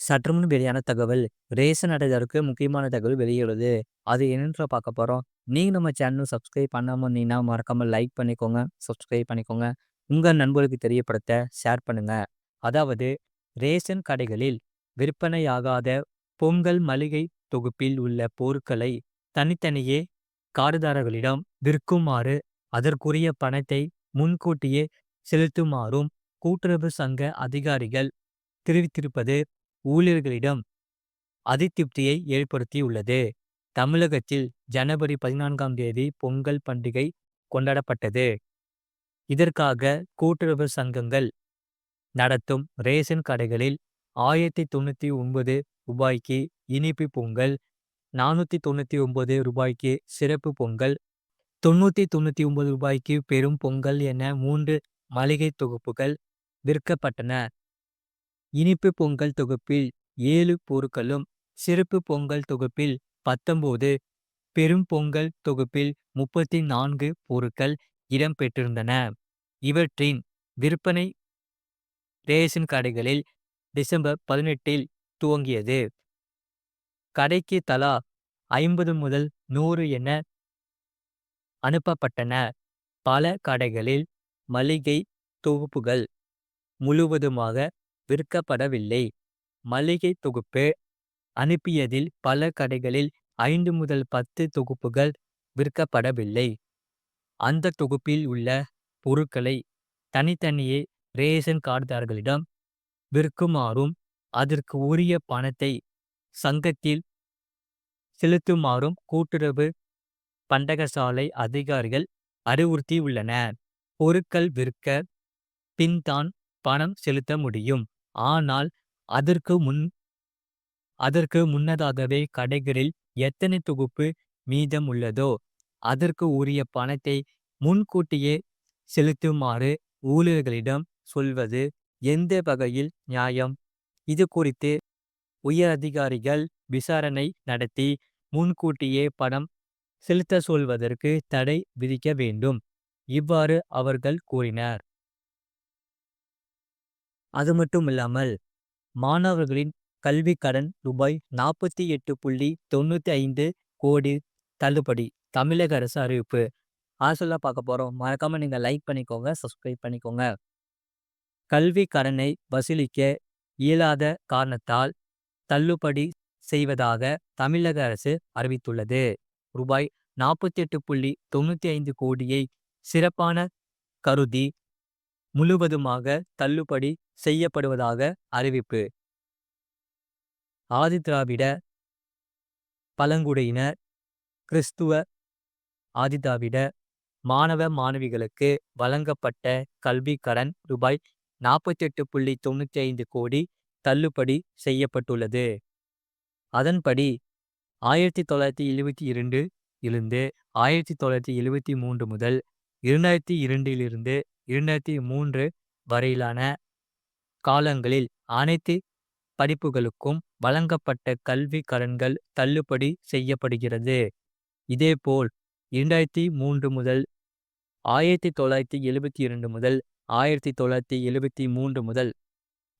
சற்றுமுன் வெளியான தகவல். ரேஷன் அட்டைதாரருக்கு முக்கியமான தகவல் வெளியுள்ளது. அது என்னன்ற பார்க்க போறோம். நீங்க நம்ம சேனல் சப்ஸ்கிரைப் பண்ணாம இருந்தீங்கன்னா, மறக்காம லைக் பண்ணிக்கோங்க, சப்ஸ்கிரைப் பண்ணிக்கோங்க. உங்க நண்பர்களுக்கு தெரியப்படுத்த ஷேர் பண்ணுங்க. அதாவது ரேஷன் கடைகளில் விற்பனையாகாத பொங்கல் மளிகை தொகுப்பில் உள்ள பொருட்களை தனித்தனியே கார்டுதாரர்களிடம் விற்குமாறு, அதற்குரிய பணத்தை முன்கூட்டியே செலுத்துமாறும் கூட்டுறவு சங்க அதிகாரிகள் தெரிவித்திருப்பது ஊழியர்களிடம் அதிருப்தியை ஏற்படுத்தியுள்ளது. தமிழகத்தில் ஜனவரி 14ஆம் தேதி பொங்கல் பண்டிகை கொண்டாடப்பட்டது. இதற்காக கூட்டுறவு சங்கங்கள் நடத்தும் ரேஷன் கடைகளில் ரூ. 1099 இனிப்பு பொங்கல், ரூ. 499 சிறப்பு பொங்கல், ரூ. 999 பெரும் பொங்கல் என 3 மளிகை தொகுப்புகள் விற்கப்பட்டன. இனிப்பு பொங்கல் தொகுப்பில் 7 பொருட்களும், சிறப்பு பொங்கல் தொகுப்பில் 19, பெரும் பொங்கல் தொகுப்பில் 34 பொருட்கள் இடம்பெற்றிருந்தன. இவற்றின் விற்பனை ரேஷன் கடைகளில் டிசம்பர் 18இல் துவங்கியது. கடைக்கு தலா 50 முதல் 100 என அனுப்பப்பட்டன. பல கடைகளில் மளிகை தொகுப்புகள் முழுவதுமாக விற்கப்படவில்லை. மளிகை தொகுப்பு அனுப்பியதில் பல கடைகளில் 5 முதல் 10 தொகுப்புகள் விற்கப்படவில்லை. அந்த தொகுப்பில் உள்ள பொருட்களை தனித்தனியே ரேஷன் கார்டுதாரர்களிடம் விற்குமாறும், அதற்கு உரிய பணத்தை சங்கத்தில் செலுத்துமாறும் கூட்டுறவு பண்டகசாலை அதிகாரிகள் அறிவுறுத்தியுள்ளனர். பொருட்கள் விற்க பின்தான் பணம் செலுத்த முடியும். ஆனால் அதற்கு முன்னதாகவே கடைகளில் எத்தனை தொகுப்பு மீதம் உள்ளதோ அதற்கு உரிய பணத்தை முன்கூட்டியே செலுத்துமாறு ஊழியர்களிடம் சொல்வது எந்த வகையில் நியாயம்? இது குறித்து உயர் அதிகாரிகள் விசாரணை நடத்தி முன்கூட்டியே பணம் செலுத்த சொல்வதற்கு தடை விதிக்க வேண்டும். இவ்வாறு அவர்கள் கூறினர். அது மட்டுமில்லாமல் மாணவர்களின் கல்வி கடன் ரூபாய் 48.95 கோடி தள்ளுபடி தமிழக அரசு அறிவிப்பு. ஆசெல்லாம் பார்க்க போறோம். மறக்காம நீங்க லைக் பண்ணிக்கோங்க, சப்ஸ்கிரைப் பண்ணிக்கோங்க. கல்வி கடனை வசூலிக்க இயலாத காரணத்தால் தள்ளுபடி செய்வதாக தமிழக அரசு அறிவித்துள்ளது. ரூபாய் 48.95 கோடியை சிறப்பான கருதி முழுவதுமாக தள்ளுபடி செய்யப்படுவதாக அறிவிப்பு. ஆதிதிராவிட பழங்குடியினர், கிறிஸ்துவ ஆதிதிராவிட மாணவ மாணவிகளுக்கு வழங்கப்பட்ட கல்வி கடன் ரூபாய் 48.95 கோடி தள்ளுபடி செய்யப்பட்டுள்ளது. அதன்படி 1972 இருந்து 1973 முதல் 2002 இலிருந்து 2003 வரையிலான காலங்களில் அனைத்து படிப்புகளுக்கும் வழங்கப்பட்ட கல்வி கடன்கள் தள்ளுபடி செய்யப்படுகிறது. இதேபோல் 2003 முதல் 1972 முதல் 1973 முதல்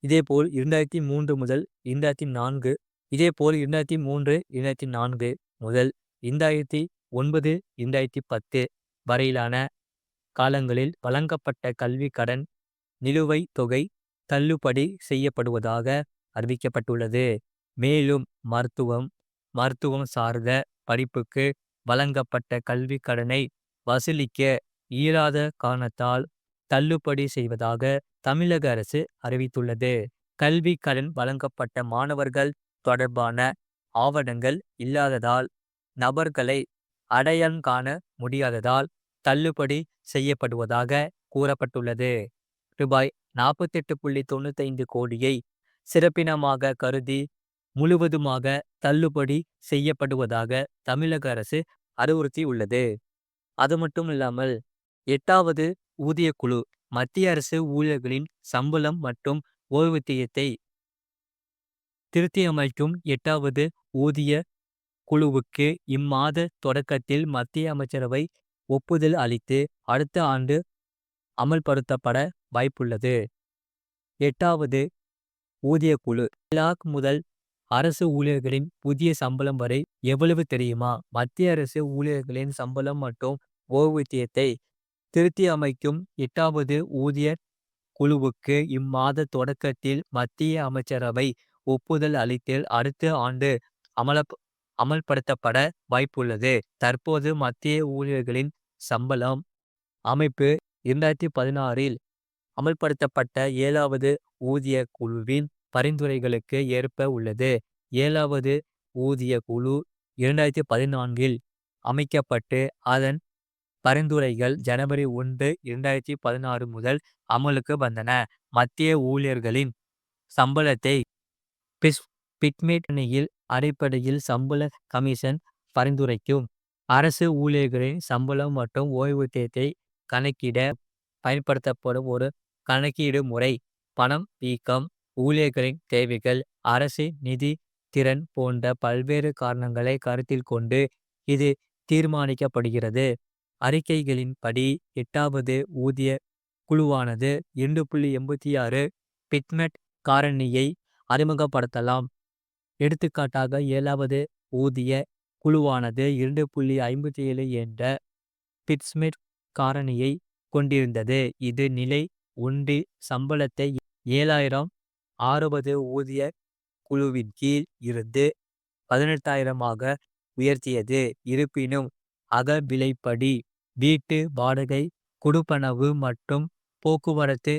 இதேபோல் 2003 முதல் 2004 இதேபோல் 2003 2004 முதல் 2009 2010 வரையிலான காலங்களில் வழங்கப்பட்ட கல்வி கடன் நிலுவைத் தொகை தள்ளுபடி செய்யப்படுவதாக அறிவிக்கப்பட்டுள்ளது. மேலும் மருத்துவம் சார்ந்த படிப்புக்கு வழங்கப்பட்ட கல்வி கடனை வசூலிக்க இயலாத காரணத்தால் தள்ளுபடி செய்வதாக தமிழக அரசு அறிவித்துள்ளது. கல்வி கடன் வழங்கப்பட்ட மாணவர்கள் தொடர்பான ஆவணங்கள் இல்லாததால், நபர்களை அடையாளம் காண முடியாததால் தள்ளுபடி செய்யப்படுவதாக கூறப்பட்டுள்ளது. ரூபாய் 48.95 கோடியை சிறப்பினமாக கருதி முழுவதுமாக தள்ளுபடி செய்யப்படுவதாக தமிழக அரசு அறிவுறுத்தியுள்ளது. அது மட்டும் இல்லாமல் 8வது ஊதியக்குழு மத்திய அரசு ஊழியர்களின் சம்பளம் மற்றும் ஓய்வூதியத்தை திருத்தியமைக்கும் 8வது ஊதிய குழுவுக்கு இம்மாத தொடக்கத்தில் மத்திய அமைச்சரவை ஒப்புதல் அளித்து அடுத்த ஆண்டு அமல்படுத்தப்பட வாய்ப்புள்ளது. 8வது ஊதிய குழு லாக் முதல் அரசு ஊழியர்களின் புதிய சம்பளம் வரை எவ்வளவு தெரியுமா? மத்திய அரசு ஊழியர்களின் சம்பளம் மற்றும் ஓய்வூதியத்தை திருத்தி அமைக்கும் 8வது ஊதிய குழுவுக்கு இம்மாத தொடக்கத்தில் மத்திய அமைச்சரவை ஒப்புதல் அளித்து அடுத்த ஆண்டு அமலப் அமல்படுத்தப்பட வாய்ப்புள்ளது. தற்போது மத்திய ஊழியர்களின் சம்பளம் அமைப்பு 2016இல் அமல்படுத்தப்பட்ட 7வது ஊதிய குழுவின் பரிந்துரைகளுக்கு ஏற்ப உள்ளது. 7வது ஊதிய குழு 2014இல் அமைக்கப்பட்டு அதன் பரிந்துரைகள் ஜனவரி 1, 2016 முதல் அமலுக்கு வந்தன. மத்திய ஊழியர்களின் சம்பளத்தை பிட்மெட் அடிப்படையில் சம்பள கமிஷன் பரிந்துரைக்கும். அரசு ஊழியர்களின் சம்பளம் மற்றும் ஓய்வூதியத்தை கணக்கிட பயன்படுத்தப்படும் ஒரு கணக்கீடு முறை. பணம் வீக்கம், ஊழியர்களின் தேவைகள், அரசின் நிதி திறன் போன்ற பல்வேறு காரணங்களை கருத்தில் கொண்டு இது தீர்மானிக்கப்படுகிறது. அறிக்கைகளின்படி 8வது ஊதிய குழுவானது 2.86 பிட்மெட் காரணியை அறிமுகப்படுத்தலாம். எடுத்துக்காட்டாக 7வது ஊதிய குழுவானது 2.57 என்ற பிட்மெட் காரணியை கொண்டிருந்தது. இது நிலை 1இல் சம்பளத்தை 7,000 6வது ஊதிய குழுவின் கீழ் இருந்து 18,000 ஆக உயர்த்தியது. இருப்பினும் அகவிலைப்படி, வீட்டு வாடகை கொடுப்பனவு மற்றும் போக்குவரத்து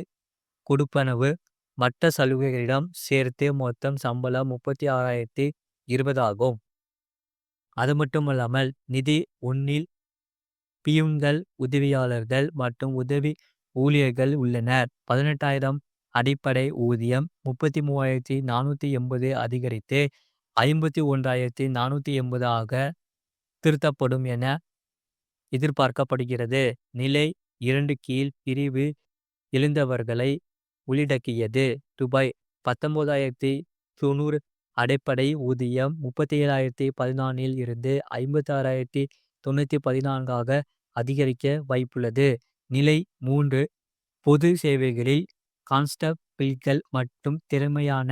கொடுப்பனவு மற்ற சலுகைகளிடம் சேர்த்து மொத்தம் சம்பளம் 36,020 ஆகும். அது மட்டுமல்லாமல் நிதி 1இல் பியூன்கள், உதவியாளர்கள் மற்றும் உதவி ஊழியர்கள் உள்ளனர். 18,000 அடிப்படை ஊதியம் 33,480 அதிகரித்து 51,480 ஆக திருத்தப்படும் என எதிர்பார்க்கப்படுகிறது. நிலை 2 கீழ் பிரிவு எழுந்தவர்களை உள்ளடக்கியது. ரூபாய் 19,090 அடிப்படை ஊதியம் 37,014இல் இருந்து 56,914 ஆக அதிகரிக்க வாய்ப்புள்ளது. நிலை 3 பொது சேவைகளில் கான்ஸ்டபிள்கள் மற்றும் திறமையான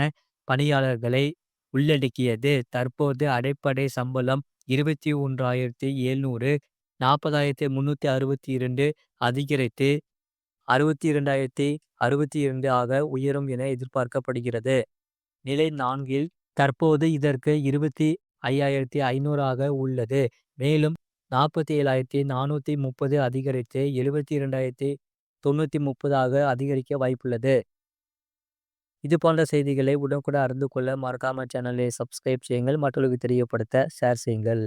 பணியாளர்களை உள்ளடக்கியது. தற்போது அடிப்படை சம்பளம் 21,700 40,362 அதிகரித்து 62,062 ஆக உயரும் என எதிர்பார்க்கப்படுகிறது. நிலை 4இல் தற்போது இதற்கு 25,500 ஆக உள்ளது. மேலும் 47,430 அதிகரித்து 72,930 ஆக அதிகரிக்க வாய்ப்புள்ளது. இது போன்ற செய்திகளை உடனுக்குடன் அறிந்து கொள்ள மறக்காம சேனலை சப்ஸ்கிரைப் செய்யுங்கள். மற்றவர்களுக்கு தெரியப்படுத்த ஷேர் செய்யுங்கள்.